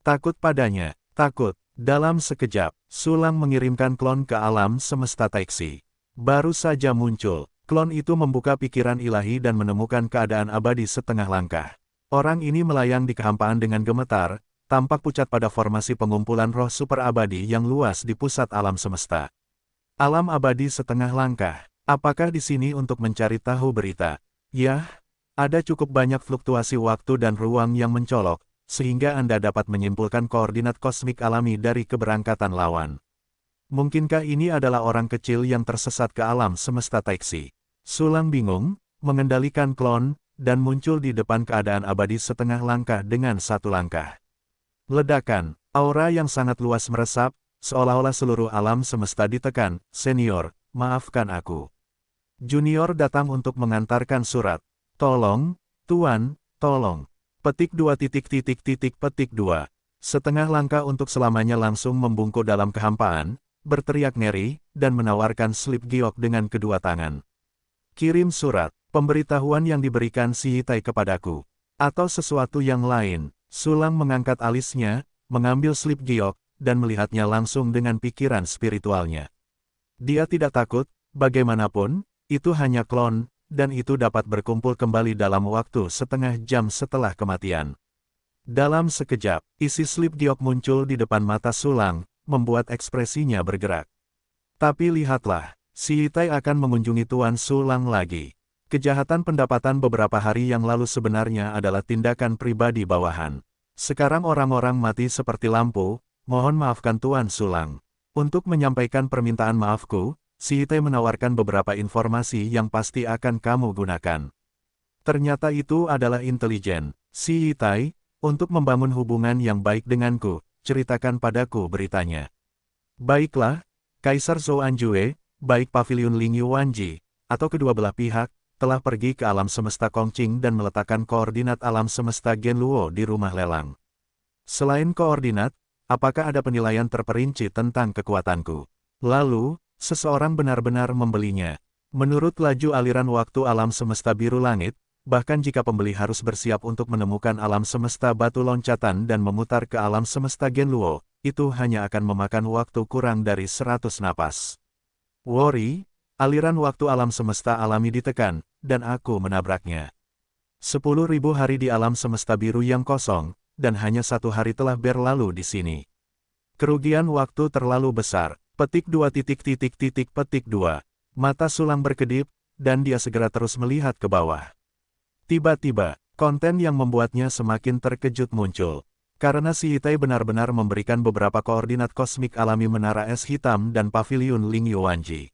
Takut padanya, takut. Dalam sekejap, sulang mengirimkan klon ke alam semesta Taixi. Baru saja muncul, klon itu membuka pikiran ilahi dan menemukan keadaan abadi setengah langkah. Orang ini melayang di kehampaan dengan gemetar, tampak pucat pada formasi pengumpulan roh super abadi yang luas di pusat alam semesta. Alam abadi setengah langkah. Apakah di sini untuk mencari tahu berita? Yah, ada cukup banyak fluktuasi waktu dan ruang yang mencolok, sehingga Anda dapat menyimpulkan koordinat kosmik alami dari keberangkatan lawan. Mungkinkah ini adalah orang kecil yang tersesat ke alam semesta Taixi? Sulang bingung, mengendalikan klon, dan muncul di depan keadaan abadi setengah langkah dengan satu langkah. Ledakan, aura yang sangat luas meresap, seolah-olah seluruh alam semesta ditekan. Senior, maafkan aku. Junior datang untuk mengantarkan surat. Tolong, Tuan, tolong. Petik 2 petik 2. Setengah langkah untuk selamanya langsung membungkuk dalam kehampaan, berteriak ngeri, dan menawarkan slip giok dengan kedua tangan. Kirim surat. Pemberitahuan yang diberikan si Hitai kepadaku. Atau sesuatu yang lain. Sulang mengangkat alisnya, mengambil slip giok, dan melihatnya langsung dengan pikiran spiritualnya. Dia tidak takut, bagaimanapun, itu hanya klon, dan itu dapat berkumpul kembali dalam waktu setengah jam setelah kematian. Dalam sekejap, isi slip giok muncul di depan mata Sulang, membuat ekspresinya bergerak. Tapi lihatlah, si Hitai akan mengunjungi Tuan Sulang lagi. Kejahatan pendapatan beberapa hari yang lalu sebenarnya adalah tindakan pribadi bawahan. Sekarang orang-orang mati seperti lampu, mohon maafkan Tuan Sulang. Untuk menyampaikan permintaan maafku, si Hitai menawarkan beberapa informasi yang pasti akan kamu gunakan. Ternyata itu adalah intelijen. Si Hitai, untuk membangun hubungan yang baik denganku, ceritakan padaku beritanya. Baiklah, Kaisar Zhou Anjue, baik Paviliun Ling Yuanji, atau kedua belah pihak, telah pergi ke alam semesta Kongqing dan meletakkan koordinat alam semesta Genluo di rumah lelang. Selain koordinat, apakah ada penilaian terperinci tentang kekuatanku? Lalu, seseorang benar-benar membelinya. Menurut laju aliran waktu alam semesta biru langit, bahkan jika pembeli harus bersiap untuk menemukan alam semesta batu loncatan dan memutar ke alam semesta Genluo, itu hanya akan memakan waktu kurang dari 100 napas. Worry, aliran waktu alam semesta alami ditekan, dan aku menabraknya. 10.000 hari di alam semesta biru yang kosong, dan hanya 1 hari telah berlalu di sini. Kerugian waktu terlalu besar. Petik 2 petik 2. Mata Sulang berkedip, dan dia segera terus melihat ke bawah. Tiba-tiba, konten yang membuatnya semakin terkejut muncul. Karena si Hitai benar-benar memberikan beberapa koordinat kosmik alami menara es hitam dan paviliun Ling Yuanji.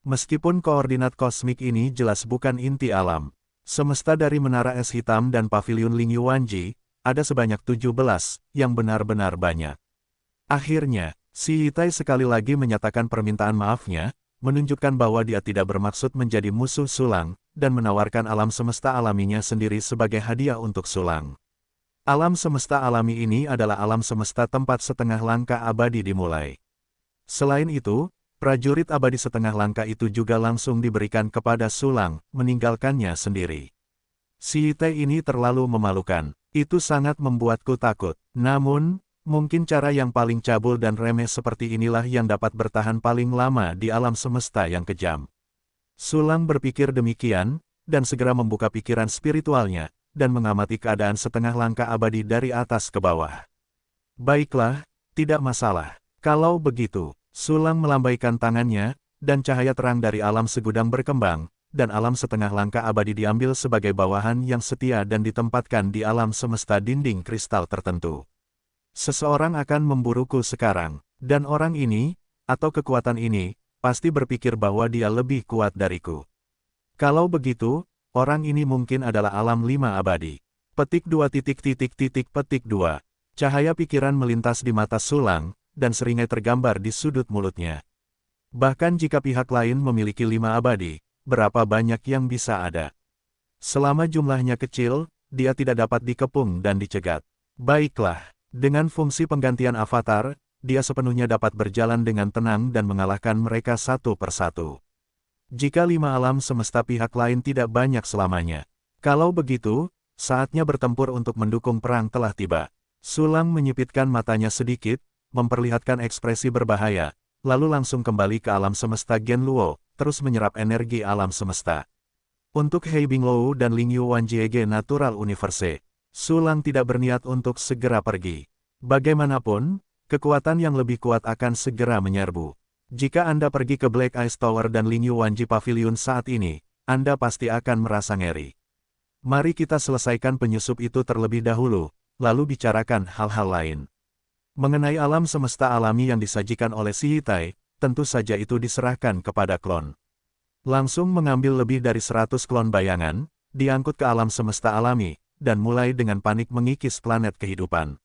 Meskipun koordinat kosmik ini jelas bukan inti alam semesta dari menara es hitam dan paviliun Ling Yuanji, ada sebanyak 17, yang benar-benar banyak. Akhirnya, si Hitai sekali lagi menyatakan permintaan maafnya, menunjukkan bahwa dia tidak bermaksud menjadi musuh Sulang, dan menawarkan alam semesta alaminya sendiri sebagai hadiah untuk Sulang. Alam semesta alami ini adalah alam semesta tempat setengah langkah abadi dimulai. Selain itu, prajurit abadi setengah langkah itu juga langsung diberikan kepada Sulang, meninggalkannya sendiri. Si Hitai ini terlalu memalukan, itu sangat membuatku takut. Namun, mungkin cara yang paling cabul dan remeh seperti inilah yang dapat bertahan paling lama di alam semesta yang kejam. Sulang berpikir demikian, dan segera membuka pikiran spiritualnya, dan mengamati keadaan setengah langkah abadi dari atas ke bawah. Baiklah, tidak masalah. Kalau begitu, Sulang melambaikan tangannya, dan cahaya terang dari alam segudang berkembang, dan alam setengah langkah abadi diambil sebagai bawahan yang setia dan ditempatkan di alam semesta dinding kristal tertentu. Seseorang akan memburuku sekarang, dan orang ini, atau kekuatan ini, pasti berpikir bahwa dia lebih kuat dariku. Kalau begitu, orang ini mungkin adalah alam 5 abadi. Petik 2 petik 2. Cahaya pikiran melintas di mata Sulang, dan seringai tergambar di sudut mulutnya. Bahkan jika pihak lain memiliki 5 abadi, berapa banyak yang bisa ada? Selama jumlahnya kecil, dia tidak dapat dikepung dan dicegat. Baiklah, dengan fungsi penggantian avatar, dia sepenuhnya dapat berjalan dengan tenang dan mengalahkan mereka satu persatu. Jika 5 alam semesta pihak lain tidak banyak selamanya. Kalau begitu, saatnya bertempur untuk mendukung perang telah tiba. Sulang menyipitkan matanya sedikit, memperlihatkan ekspresi berbahaya, lalu langsung kembali ke alam semesta Genluo, terus menyerap energi alam semesta. Untuk Hei Binglou dan Ling Yuanjiege Natural Universe, Sulang tidak berniat untuk segera pergi. Bagaimanapun, kekuatan yang lebih kuat akan segera menyerbu. Jika Anda pergi ke Black Ice Tower dan Lingyu Wanji Pavilion saat ini, Anda pasti akan merasa ngeri. Mari kita selesaikan penyusup itu terlebih dahulu, lalu bicarakan hal-hal lain. Mengenai alam semesta alami yang disajikan oleh Si Hitai, tentu saja itu diserahkan kepada klon. Langsung mengambil lebih dari 100 klon bayangan, diangkut ke alam semesta alami, dan mulai dengan panik mengikis planet kehidupan.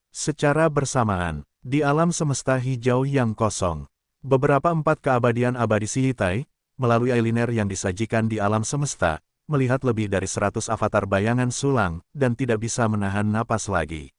Secara bersamaan, di alam semesta hijau yang kosong, beberapa 4 keabadian abadi Si Hitai, melalui eyeliner yang disajikan di alam semesta, melihat lebih dari 100 avatar bayangan sulang, dan tidak bisa menahan napas lagi.